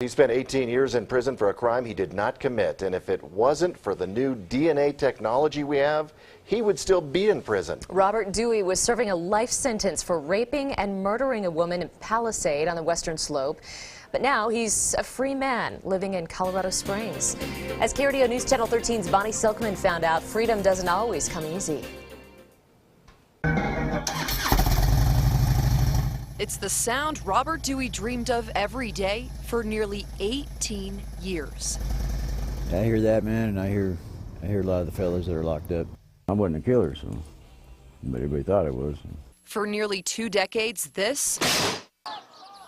He spent 18 years in prison for a crime he did not commit, and if it wasn't for the new DNA technology we have, he would still be in prison. Robert Dewey was serving a life sentence for raping and murdering a woman in Palisade on the Western Slope. But now he's a free man living in Colorado Springs. As KRDO News Channel 13's Bonnie Silkman found out, freedom doesn't always come easy. It's the sound Robert Dewey dreamed of every day for nearly 18 years. I hear that, man, and I hear a lot of the fellas that are locked up. I wasn't a killer, so, but everybody thought I was. For nearly 2 decades, this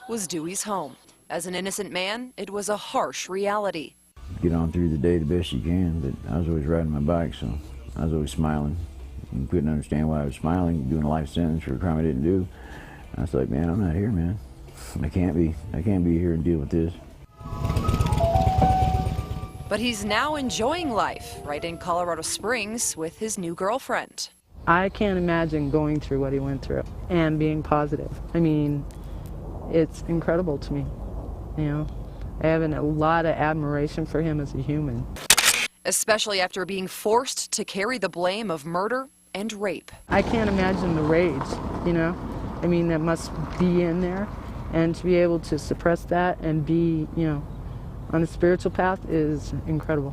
was Dewey's home. As an innocent man, it was a harsh reality. Get on through the day the best you can, but I was always riding my bike, so I was always smiling. You couldn't understand why I was smiling, doing a life sentence for a crime I didn't do. I was like, man, I'm not here, man. I can't be here and deal with this. But he's now enjoying life right in Colorado Springs with his new girlfriend. I can't imagine going through what he went through and being positive. I mean, it's incredible to me, you know. I have a lot of admiration for him as a human. Especially after being forced to carry the blame of murder and rape. I can't imagine the rage, you know. I mean, that must be in there, and to be able to suppress that and be, you know, on a spiritual path is incredible.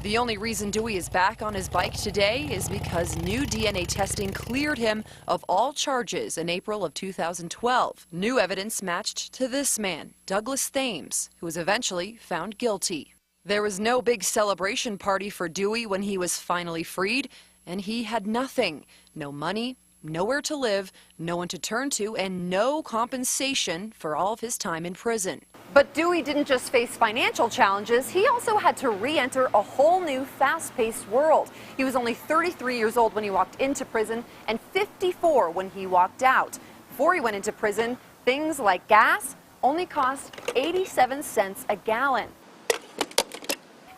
The only reason Dewey is back on his bike today is because new DNA testing cleared him of all charges in April of 2012. New evidence matched to this man, Douglas Thames, who was eventually found guilty. There was no big celebration party for Dewey when he was finally freed, and he had nothing. No money, nowhere to live, no one to turn to, and no compensation for all of his time in prison. But Dewey didn't just face financial challenges, he also had to re-enter a whole new fast-paced world. He was only 33 years old when he walked into prison and 54 when he walked out. Before he went into prison, things like gas only cost 87 cents a gallon.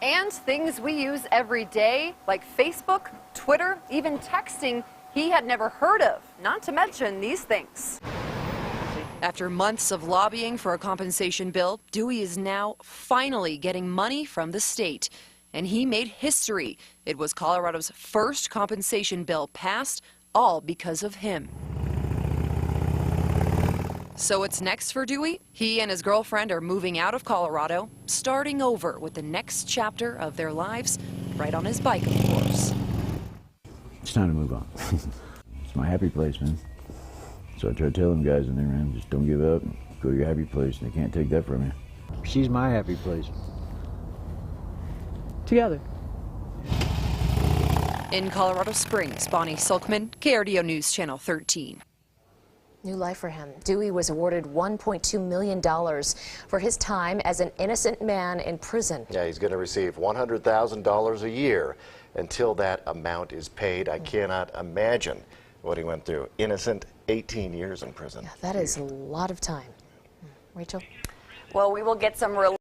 And things we use every day, like Facebook, Twitter, even texting, he had never heard of, not to mention these things. After months of lobbying for a compensation bill, Dewey is now finally getting money from the state. And he made history. It was Colorado's first compensation bill passed, all because of him. So what's next for Dewey? He and his girlfriend are moving out of Colorado, starting over with the next chapter of their lives, right on his bike, of course. It's time to move on. It's my happy place, man. So I try to tell them guys in there, man, just don't give up. Go to your happy place, and they can't take that from you. She's my happy place. Together. In Colorado Springs, Bonnie Silkman, KRDO News Channel 13. New life for him. Dewey was awarded $1.2 million for his time as an innocent man in prison. Yeah, he's going to receive $100,000 a year until that amount is paid. I cannot imagine what he went through. Innocent, 18 years in prison. Yeah, that is a lot of time. Rachel? Well, we will get some relief.